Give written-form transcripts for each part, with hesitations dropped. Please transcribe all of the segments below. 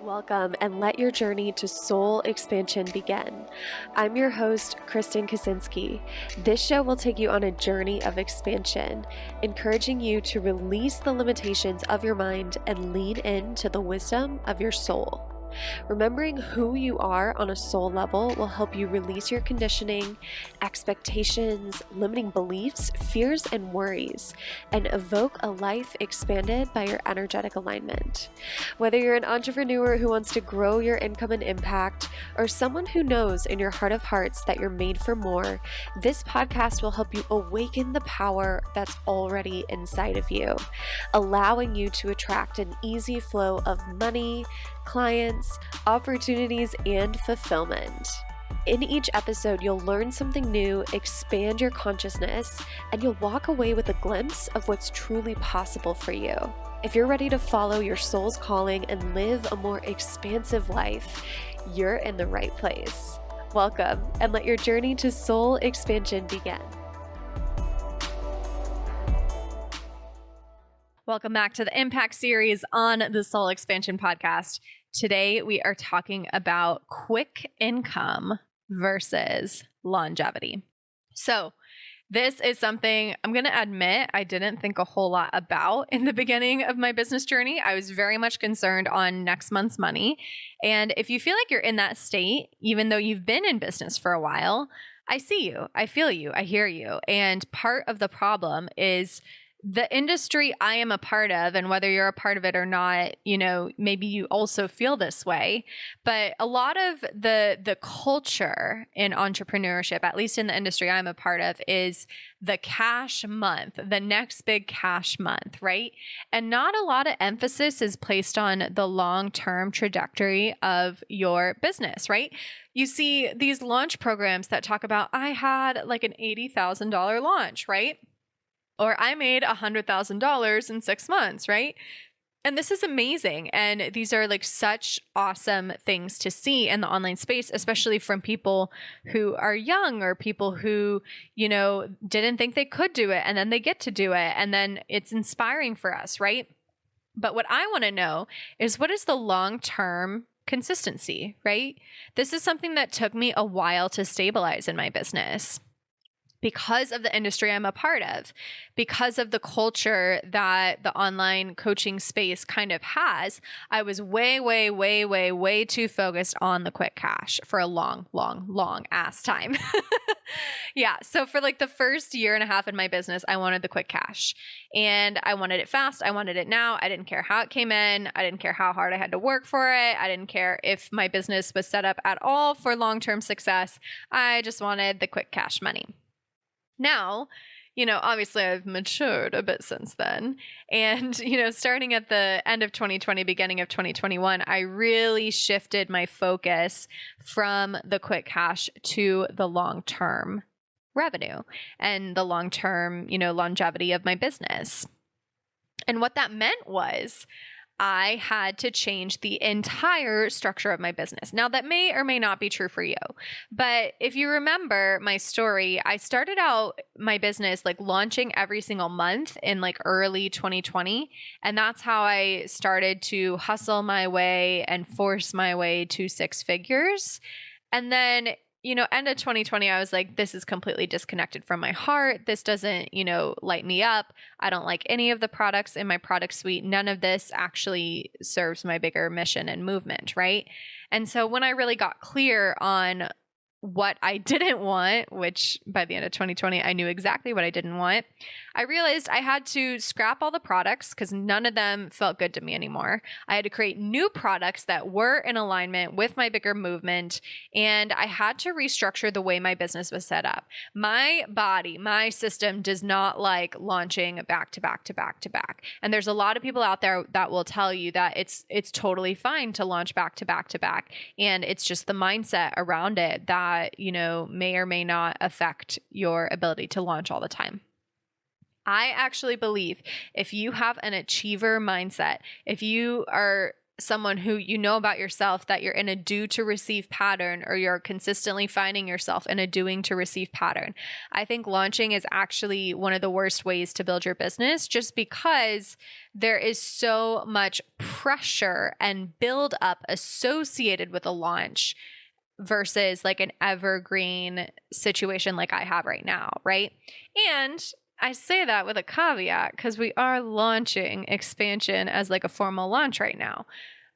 Welcome and let your journey to soul expansion begin. I'm your host, Kristen Kaczynski. This show will take you on a journey of expansion, encouraging you to release the limitations of your mind and lean into the wisdom of your soul. Remembering who you are on a soul level will help you release your conditioning, expectations, limiting beliefs, fears, and worries, and evoke a life expanded by your energetic alignment. Whether you're an entrepreneur who wants to grow your income and impact, or someone who knows in your heart of hearts that you're made for more, this podcast will help you awaken the power that's already inside of you, allowing you to attract an easy flow of money, clients, opportunities, and fulfillment. In each episode, you'll learn something new, expand your consciousness, and you'll walk away with a glimpse of what's truly possible for you. If you're ready to follow your soul's calling and live a more expansive life, you're in the right place. Welcome, and let your journey to soul expansion begin. Welcome back to the Impact series on the Soul Expansion Podcast. Today, we are talking about quick income versus longevity. So this is something I'm going to admit I didn't think a whole lot about in the beginning of my business journey. I was very much concerned on next month's money. And if you feel like you're in that state, even though you've been in business for a while, I see you, I feel you, I hear you. And part of the problem is the industry I am a part of, and whether you're a part of it or not, maybe you also feel this way, but a lot of the culture in entrepreneurship, at least in the industry I'm a part of, is the cash month, the next big cash month, right? And not a lot of emphasis is placed on the long-term trajectory of your business, right? You see these launch programs that talk about, I had like an $80,000 launch, right? Or I made $100,000 in 6 months, right? And this is amazing. And these are like such awesome things to see in the online space, especially from people who are young or people who, didn't think they could do it and then they get to do it. And then it's inspiring for us, right? But what I want to know is, what is the long-term consistency, right? This is something that took me a while to stabilize in my business, because of the industry I'm a part of, because of the culture that the online coaching space kind of has. I was way too focused on the quick cash for a long ass time. Yeah. So for like the first year and a half in my business, I wanted the quick cash and I wanted it fast. I wanted it now. I didn't care how it came in. I didn't care how hard I had to work for it. I didn't care if my business was set up at all for long-term success. I just wanted the quick cash money. Now, obviously I've matured a bit since then. And, starting at the end of 2020, beginning of 2021, I really shifted my focus from the quick cash to the long-term revenue and the long-term, longevity of my business. And what that meant was I had to change the entire structure of my business. Now, that may or may not be true for you, but if you remember my story, I started out my business like launching every single month in like early 2020. And that's how I started to hustle my way and force my way to 6 figures. And then end of 2020, I was like, this is completely disconnected from my heart. This doesn't, light me up. I don't like any of the products in my product suite. None of this actually serves my bigger mission and movement, right? And so when I really got clear on what I didn't want, which by the end of 2020, I knew exactly what I didn't want, I realized I had to scrap all the products because none of them felt good to me anymore. I had to create new products that were in alignment with my bigger movement, and I had to restructure the way my business was set up. My body, my system does not like launching back to back to back to back. And there's a lot of people out there that will tell you that it's totally fine to launch back to back to back. And it's just the mindset around it that, may or may not affect your ability to launch all the time. I actually believe if you have an achiever mindset, if you are someone who you know about yourself that you're in a do to receive pattern, or you're consistently finding yourself in a doing to receive pattern, I think launching is actually one of the worst ways to build your business, just because there is so much pressure and build up associated with a launch versus like an evergreen situation like I have right now, right? And I say that with a caveat because we are launching expansion as like a formal launch right now.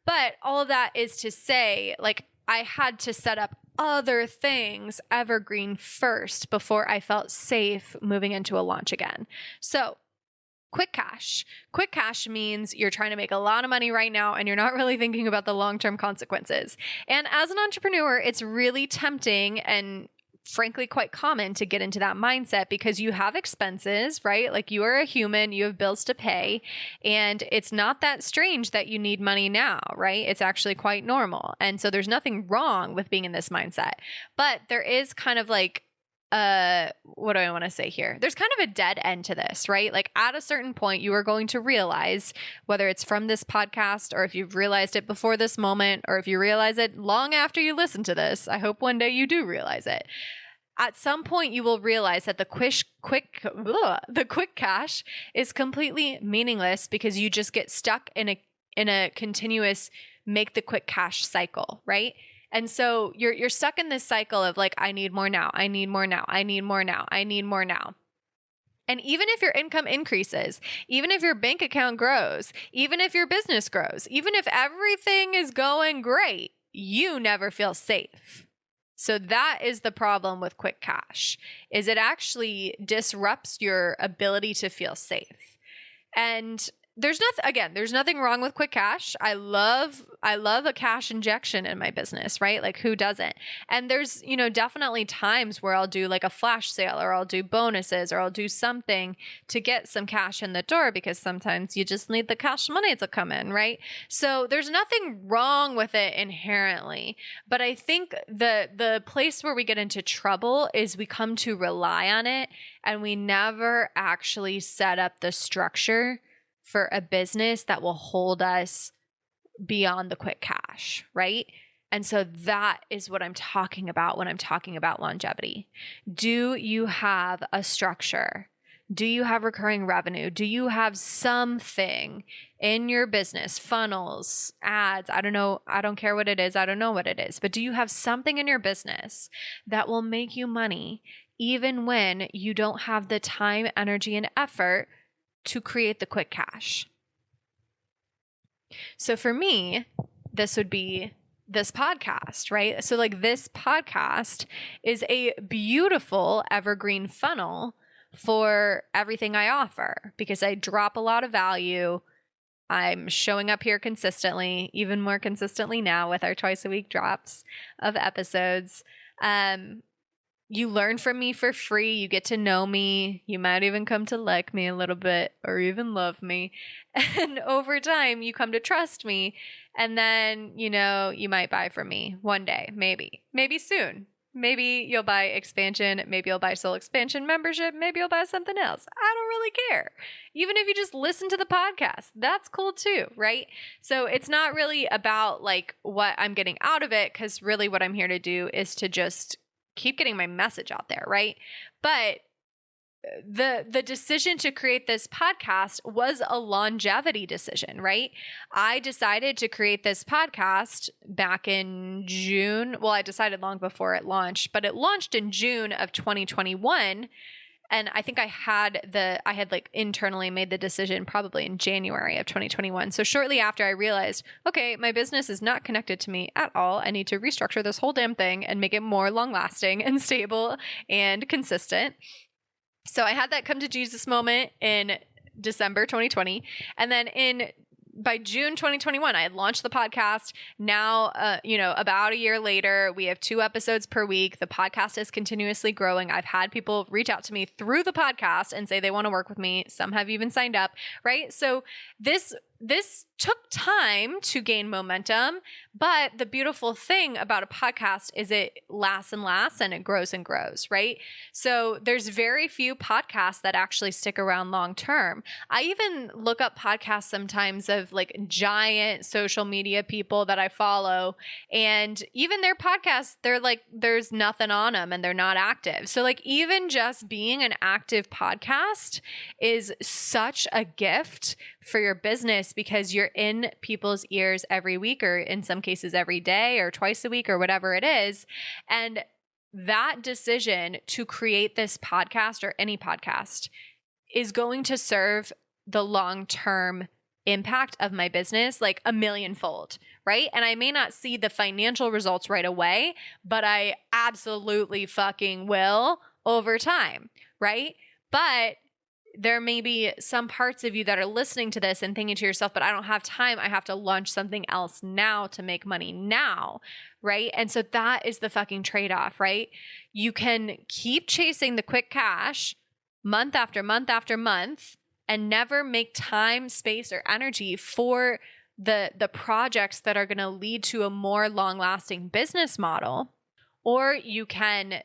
But all of that is to say, like, I had to set up other things evergreen first before I felt safe moving into a launch again. So quick cash. Quick cash means you're trying to make a lot of money right now and you're not really thinking about the long-term consequences. And as an entrepreneur, it's really tempting and frankly quite common to get into that mindset because you have expenses, right? Like, you are a human, you have bills to pay, and it's not that strange that you need money now, right? It's actually quite normal. And so there's nothing wrong with being in this mindset. But there is kind of like what do I want to say here? There's kind of a dead end to this, right? Like, at a certain point, you are going to realize, whether it's from this podcast or if you've realized it before this moment, or if you realize it long after you listen to this, I hope one day you do realize it. At some point, you will realize that the quick cash is completely meaningless because you just get stuck in a continuous make the quick cash cycle, right? And so you're stuck in this cycle of like, I need more now, I need more now, I need more now, I need more now. And even if your income increases, even if your bank account grows, even if your business grows, even if everything is going great, you never feel safe. So that is the problem with quick cash, is it actually disrupts your ability to feel safe. And there's nothing wrong with quick cash. I love a cash injection in my business, right? Like, who doesn't? And there's, definitely times where I'll do like a flash sale, or I'll do bonuses, or I'll do something to get some cash in the door, because sometimes you just need the cash money to come in, right? So there's nothing wrong with it inherently. But I think the place where we get into trouble is we come to rely on it and we never actually set up the structure for a business that will hold us beyond the quick cash, right? And so that is what I'm talking about when I'm talking about longevity. Do you have a structure? Do you have recurring revenue? Do you have something in your business, funnels, ads? I don't know. I don't care what it is. I don't know what it is. But do you have something in your business that will make you money even when you don't have the time, energy, and effort to create the quick cash? So for me, this would be this podcast, right? So like, this podcast is a beautiful evergreen funnel for everything I offer, because I drop a lot of value. I'm showing up here consistently, even more consistently now with our twice a week drops of episodes. You learn from me for free. You get to know me. You might even come to like me a little bit, or even love me. And over time, you come to trust me. And then, you might buy from me one day, maybe soon. Maybe you'll buy expansion. Maybe you'll buy Soul Expansion membership. Maybe you'll buy something else. I don't really care. Even if you just listen to the podcast, that's cool too, right? So it's not really about like what I'm getting out of it, because really what I'm here to do is to just keep getting my message out there, right? But the decision to create this podcast was a longevity decision, right? I decided to create this podcast back in June. Well, I decided long before it launched, but it launched in June of 2021. And I think I had like internally made the decision probably in January of 2021. So shortly after, I realized, okay, my business is not connected to me at all. I need to restructure this whole damn thing and make it more long lasting and stable and consistent. So I had that come to Jesus moment in December 2020. And then by June 2021, I had launched the podcast. Now, about a year later, we have 2 episodes per week. The podcast is continuously growing. I've had people reach out to me through the podcast and say they want to work with me. Some have even signed up, right? So this this took time to gain momentum, but the beautiful thing about a podcast is it lasts and lasts and it grows and grows, right? So there's very few podcasts that actually stick around long term. I even look up podcasts sometimes of like giant social media people that I follow, and even their podcasts, they're like, there's nothing on them and they're not active. So like even just being an active podcast is such a gift for your business because you're in people's ears every week, or in some cases every day or twice a week or whatever it is. And that decision to create this podcast or any podcast is going to serve the long-term impact of my business like a millionfold, right? And I may not see the financial results right away, but I absolutely fucking will over time, right? But there may be some parts of you that are listening to this and thinking to yourself, but I don't have time. I have to launch something else now to make money now, right? And so that is the fucking trade-off, right? You can keep chasing the quick cash month after month after month and never make time, space, or energy for the projects that are going to lead to a more long-lasting business model. Or you can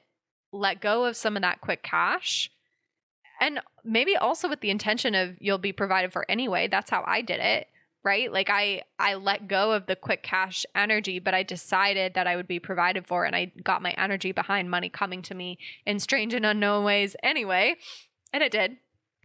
let go of some of that quick cash, and maybe also with the intention of you'll be provided for anyway. That's how I did it, right? Like I let go of the quick cash energy, but I decided that I would be provided for, and I got my energy behind money coming to me in strange and unknown ways anyway. And it did.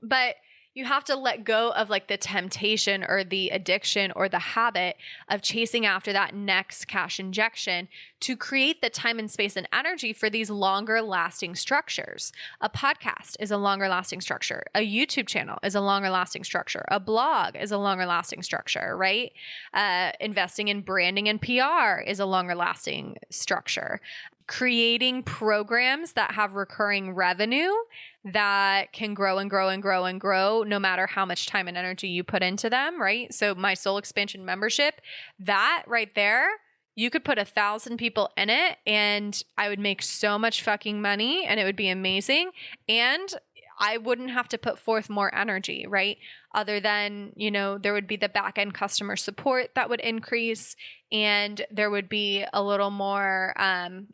But you have to let go of like the temptation or the addiction or the habit of chasing after that next cash injection to create the time and space and energy for these longer lasting structures. A podcast is a longer lasting structure. A YouTube channel is a longer lasting structure. A blog is a longer lasting structure, right? Investing in branding and PR is a longer lasting structure. Creating programs that have recurring revenue that can grow and grow and grow and grow no matter how much time and energy you put into them, right? So my Soul Expansion membership, that right there, you could put 1,000 people in it and I would make so much fucking money and it would be amazing. And I wouldn't have to put forth more energy, right? Other than, there would be the back end customer support that would increase, and there would be a little more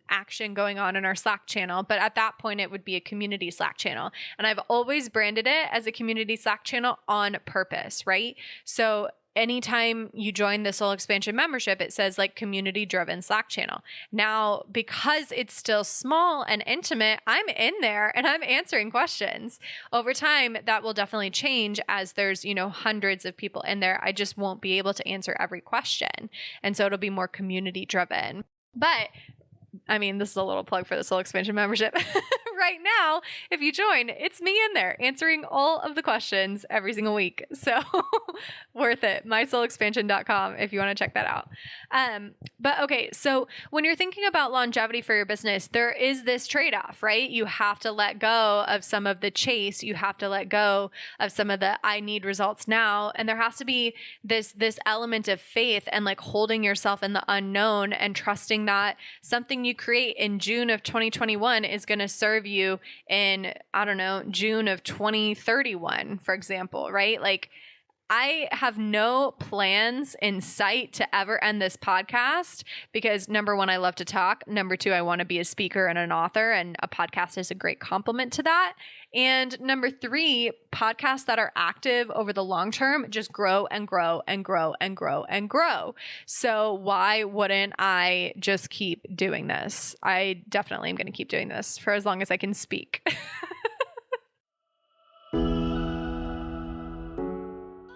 action going on in our Slack channel. But at that point, it would be a community Slack channel. And I've always branded it as a community Slack channel on purpose, right? So anytime you join the Soul Expansion membership, it says like community driven Slack channel. Now, because it's still small and intimate, I'm in there and I'm answering questions. Over time, that will definitely change as there's, hundreds of people in there. I just won't be able to answer every question. And so it'll be more community driven. But I mean, this is a little plug for the Soul Expansion membership. Right now, if you join, it's me in there answering all of the questions every single week. So worth it. mysoulexpansion.com if you want to check that out. But okay, so when you're thinking about longevity for your business, there is this trade-off, right? You have to let go of some of the chase. You have to let go of some of the I need results now. And there has to be this element of faith and like holding yourself in the unknown and trusting that something you create in June of 2021 is going to serve you in, I don't know, June of 2031, for example, right? Like I have no plans in sight to ever end this podcast because number one, I love to talk. Number two, I want to be a speaker and an author, and a podcast is a great complement to that. And number three, podcasts that are active over the long term just grow and grow and grow and grow and grow. So why wouldn't I just keep doing this? I definitely am going to keep doing this for as long as I can speak.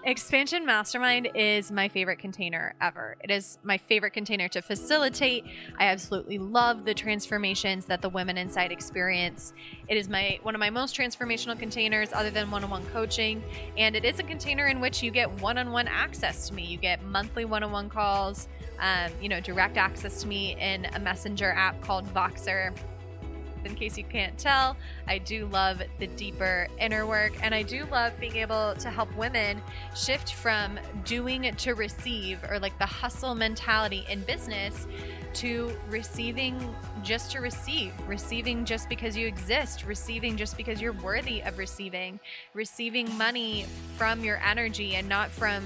Expansion Mastermind is my favorite container ever. It is my favorite container to facilitate. I absolutely love the transformations that the women inside experience. It is one of my most transformational containers other than one-on-one coaching. And it is a container in which you get one-on-one access to me. You get monthly one-on-one calls, direct access to me in a messenger app called Voxer. In case you can't tell, I do love the deeper inner work, and I do love being able to help women shift from doing to receive, or like the hustle mentality in business, to receiving just to receive, receiving just because you exist, receiving just because you're worthy of receiving money from your energy and not from,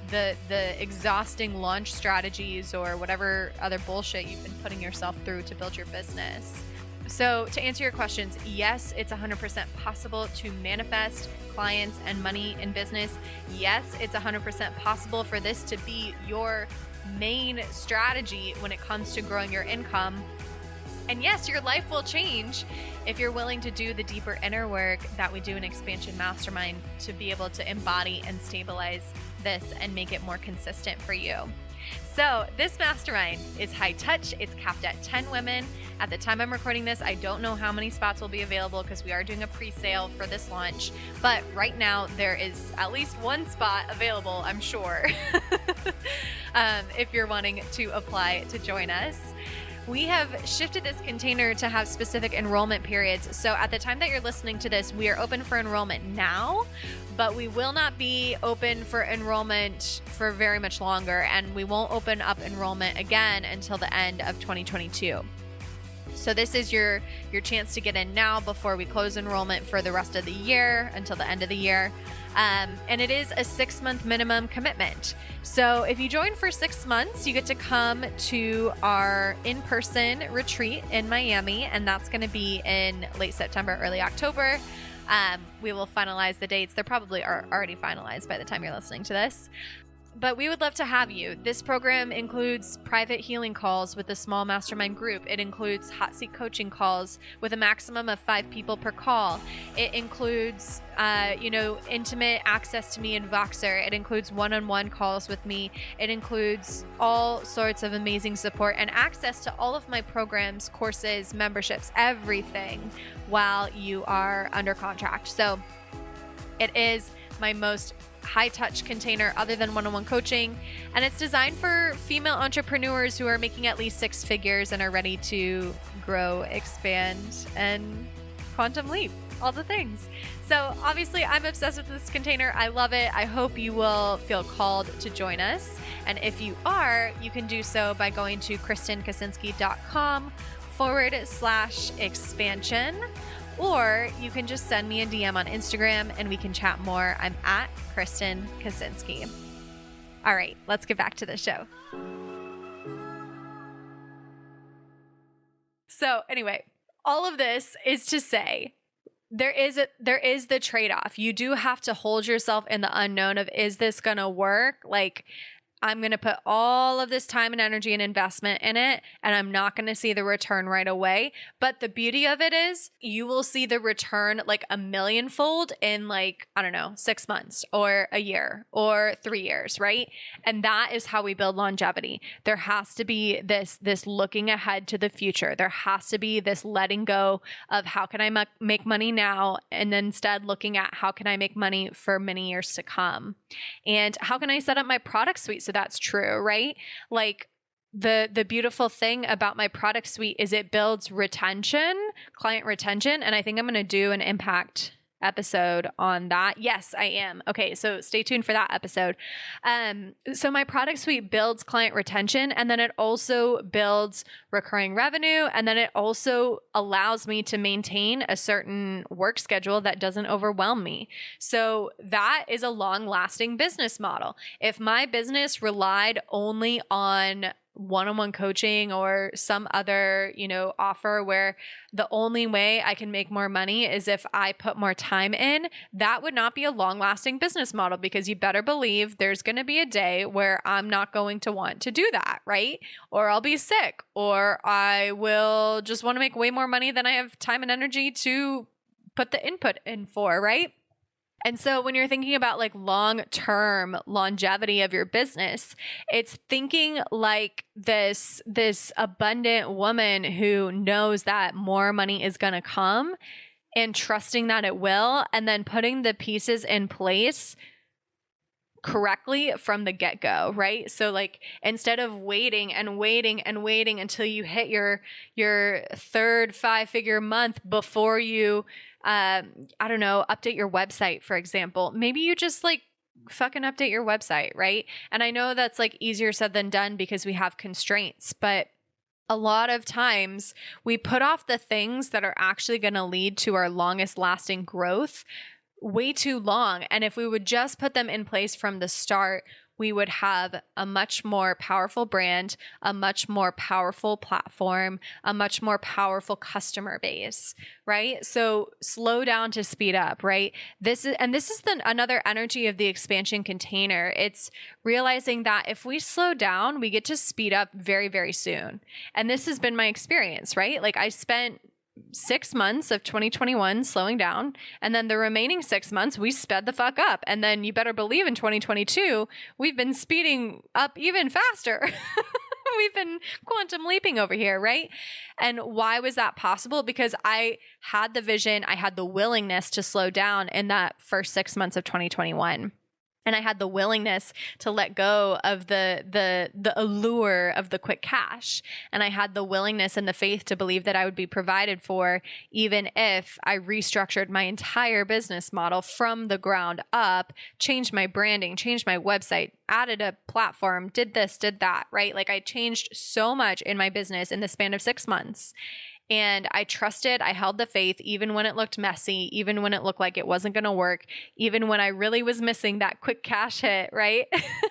the exhausting launch strategies or whatever other bullshit you've been putting yourself through to build your business. So to answer your questions, yes, it's 100% possible to manifest clients and money in business. Yes, it's 100% possible for this to be your main strategy when it comes to growing your income. And yes, your life will change if you're willing to do the deeper inner work that we do in Expansion Mastermind to be able to embody and stabilize this and make it more consistent for you. So this mastermind is high touch. It's capped at 10 women. At the time I'm recording this, I don't know how many spots will be available because we are doing a pre-sale for this launch. But right now there is at least one spot available, I'm sure, if you're wanting to apply to join us. We have shifted this container to have specific enrollment periods. So at the time that you're listening to this, we are open for enrollment now, but we will not be open for enrollment for very much longer. And we won't open up enrollment again until the end of 2022. So this is your chance to get in now before we close enrollment for the rest of the year until the end of the year. And it is a 6-month minimum commitment. So if you join for 6 months, you get to come to our in-person retreat in Miami, and that's going to be in late September, early October. We will finalize the dates. They're probably already finalized by the time you're listening to this. But we would love to have you. This program includes private healing calls with a small mastermind group. It includes hot seat coaching calls with a maximum of 5 people per call. It includes, intimate access to me in Voxer. It includes one-on-one calls with me. It includes all sorts of amazing support and access to all of my programs, courses, memberships, everything while you are under contract. So it is my most high-touch container other than one-on-one coaching, and it's designed for female entrepreneurs who are making at least 6 figures and are ready to grow, expand, and quantum leap, all the things. So obviously I'm obsessed with this container. I love it. I hope you will feel called to join us, and if you are, you can do so by going to KristenKaczynski.com/expansion. Or you can just send me a DM on Instagram and we can chat more. I'm at Kristen Kaczynski. All right, let's get back to the show. So anyway, all of this is to say there is the trade-off. You do have to hold yourself in the unknown of, is this going to work? Like, I'm going to put all of this time and energy and investment in it, and I'm not going to see the return right away. But the beauty of it is you will see the return like a millionfold in 6 months or a year or 3 years, right? And that is how we build longevity. There has to be this looking ahead to the future. There has to be this letting go of how can I make money now, and then instead looking at how can I make money for many years to come, and how can I set up my product suite so that's true, right? Like the beautiful thing about my product suite is it builds retention, client retention. And I think I'm going to do an impact episode on that. Yes, I am. Okay. So stay tuned for that episode. So my product suite builds client retention, and then it also builds recurring revenue. And then it also allows me to maintain a certain work schedule that doesn't overwhelm me. So that is a long-lasting business model. If my business relied only on one-on-one coaching or some other, offer where the only way I can make more money is if I put more time in, that would not be a long-lasting business model, because you better believe there's going to be a day where I'm not going to want to do that, right? Or I'll be sick, or I will just want to make way more money than I have time and energy to put the input in for, right? And so when you're thinking about like long-term longevity of your business, it's thinking like this abundant woman who knows that more money is going to come and trusting that it will, and then putting the pieces in place correctly from the get-go, right? So like instead of waiting until you hit your 3rd 5-figure month before you update your website, for example, maybe you just like fucking update your website, right? And I know that's like easier said than done because we have constraints, but a lot of times we put off the things that are actually going to lead to our longest lasting growth way too long. And if we would just put them in place from the start, we would have a much more powerful brand, a much more powerful platform, a much more powerful customer base, right? So slow down to speed up, right? This is another energy of the expansion container. It's realizing that if we slow down, we get to speed up very, very soon. And this has been my experience, right? Like I spent 6 months of 2021 slowing down, and then the remaining 6 months we sped the fuck up. And then you better believe in 2022 we've been speeding up even faster. We've been quantum leaping over here, right? And why was that possible? Because I had the vision, I had the willingness to slow down in that first 6 months of 2021. And I had the willingness to let go of the allure of the quick cash. And I had the willingness and the faith to believe that I would be provided for, even if I restructured my entire business model from the ground up, changed my branding, changed my website, added a platform, did this, did that, right? Like I changed so much in my business in the span of 6 months. And I trusted, I held the faith, even when it looked messy, even when it looked like it wasn't going to work, even when I really was missing that quick cash hit, right?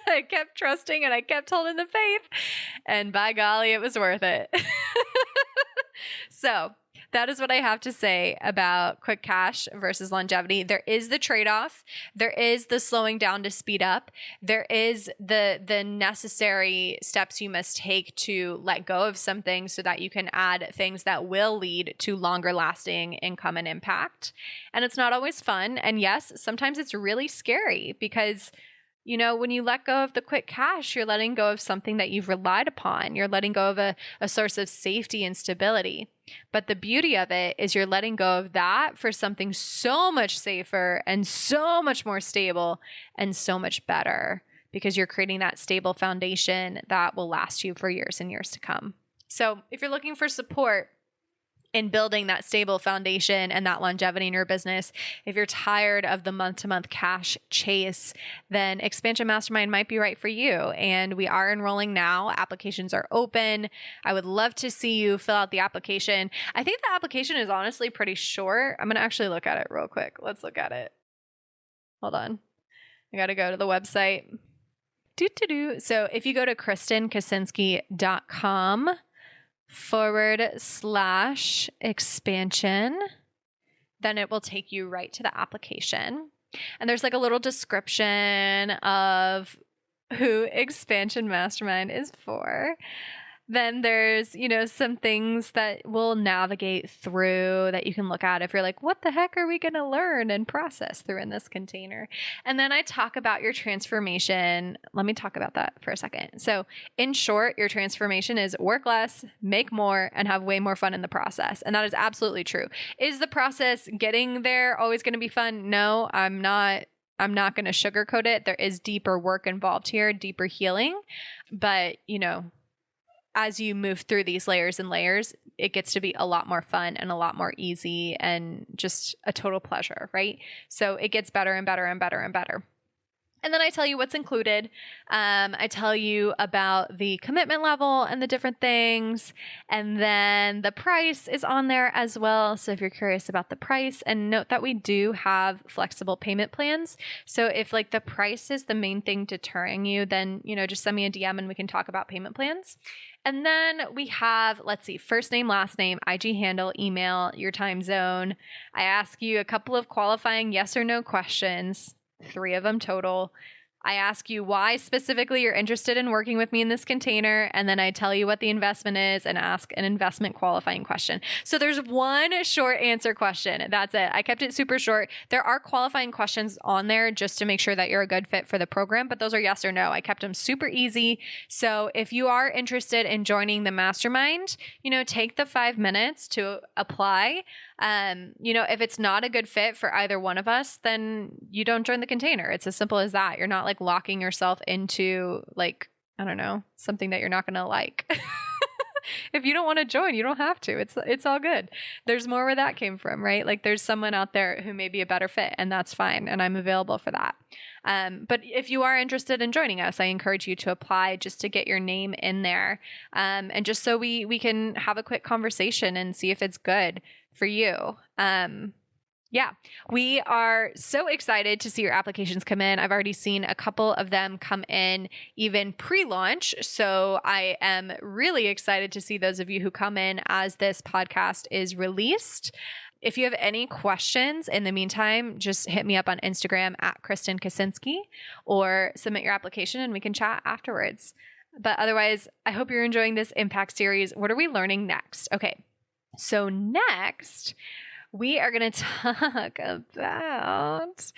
I kept trusting and I kept holding the faith. And by golly, it was worth it. So that is what I have to say about quick cash versus longevity. There is the trade-off. There is the slowing down to speed up. There is the necessary steps you must take to let go of some things so that you can add things that will lead to longer lasting income and impact. And it's not always fun. And yes, sometimes it's really scary because when you let go of the quick cash, you're letting go of something that you've relied upon. You're letting go of a source of safety and stability. But the beauty of it is you're letting go of that for something so much safer and so much more stable and so much better, because you're creating that stable foundation that will last you for years and years to come. So if you're looking for support in building that stable foundation and that longevity in your business, if you're tired of the month-to-month cash chase, then Expansion Mastermind might be right for you. And we are enrolling now. Applications are open. I would love to see you fill out the application. I think the application is honestly pretty short. I'm going to actually look at it real quick. Let's look at it. Hold on. I got to go to the website. So if you go to KristenKaczynski.com/expansion, then it will take you right to the application. And there's like a little description of who Expansion Mastermind is for. Then there's, some things that we'll navigate through that you can look at if you're like, what the heck are we going to learn and process through in this container? And then I talk about your transformation. Let me talk about that for a second. So in short, your transformation is work less, make more, and have way more fun in the process. And that is absolutely true. Is the process getting there always going to be fun? No, I'm not going to sugarcoat it. There is deeper work involved here, deeper healing. But, as you move through these layers and layers, it gets to be a lot more fun and a lot more easy and just a total pleasure, right? So it gets better and better and better and better. And then I tell you what's included. I tell you about the commitment level and the different things. And then the price is on there as well. So if you're curious about the price, and note that we do have flexible payment plans. So if like the price is the main thing deterring you, then, just send me a DM and we can talk about payment plans. And then we have, first name, last name, IG handle, email, your time zone. I ask you a couple of qualifying yes or no questions. 3 of them total. I ask you why specifically you're interested in working with me in this container, and then I tell you what the investment is and ask an investment qualifying question. So there's one short answer question. That's it. I kept it super short. There are qualifying questions on there just to make sure that you're a good fit for the program, but those are yes or no. I kept them super easy. So if you are interested in joining the mastermind, take the 5 minutes to apply. If it's not a good fit for either one of us, then you don't join the container. It's as simple as that. You're not locking yourself into something that you're not going to like. If you don't want to join, you don't have to. It's all good. There's more where that came from, right? Like there's someone out there who may be a better fit, and that's fine. And I'm available for that. But if you are interested in joining us, I encourage you to apply just to get your name in there. And just so we can have a quick conversation and see if it's good for you. Yeah, we are so excited to see your applications come in. I've already seen a couple of them come in even pre-launch. So I am really excited to see those of you who come in as this podcast is released. If you have any questions in the meantime, just hit me up on Instagram at Kristen Kaczynski or submit your application and we can chat afterwards. But otherwise, I hope you're enjoying this Impact series. What are we learning next? Okay, so next, we are going to talk about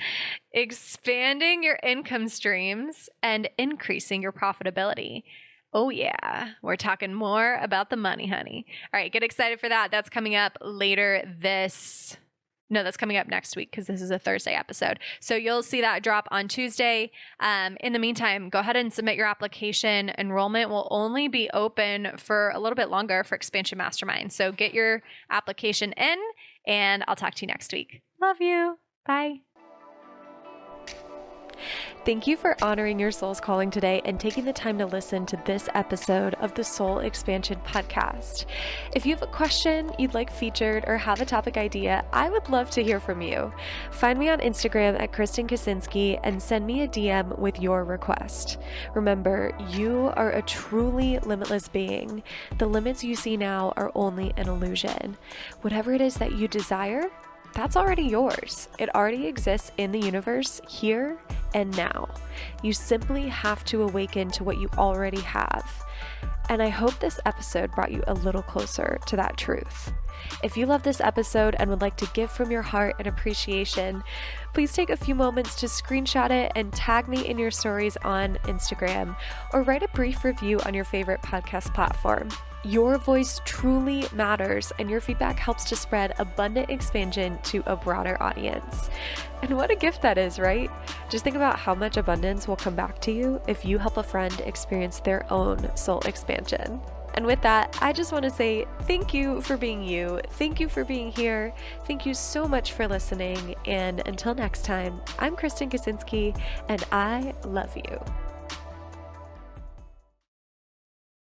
expanding your income streams and increasing your profitability. Oh yeah, we're talking more about the money, honey. All right, get excited for that. That's coming up that's coming up next week because this is a Thursday episode. So you'll see that drop on Tuesday. In the meantime, go ahead and submit your application. Enrollment will only be open for a little bit longer for Expansion Mastermind. So get your application in and I'll talk to you next week. Love you. Bye. Thank you for honoring your soul's calling today and taking the time to listen to this episode of the Soul Expansion Podcast. If you have a question you'd like featured or have a topic idea, I would love to hear from you. Find me on Instagram at Kristen Kaczynski and send me a DM with your request. Remember, you are a truly limitless being. The limits you see now are only an illusion. Whatever it is that you desire, that's already yours. It already exists in the universe here and now. You simply have to awaken to what you already have. And I hope this episode brought you a little closer to that truth. If you love this episode and would like to give from your heart and appreciation, please take a few moments to screenshot it and tag me in your stories on Instagram or write a brief review on your favorite podcast platform. Your voice truly matters, and your feedback helps to spread abundant expansion to a broader audience. And what a gift that is, right? Just think about how much abundance will come back to you if you help a friend experience their own soul expansion. And with that, I just want to say thank you for being you. Thank you for being here. Thank you so much for listening. And until next time, I'm Kristen Kaczynski, and I love you.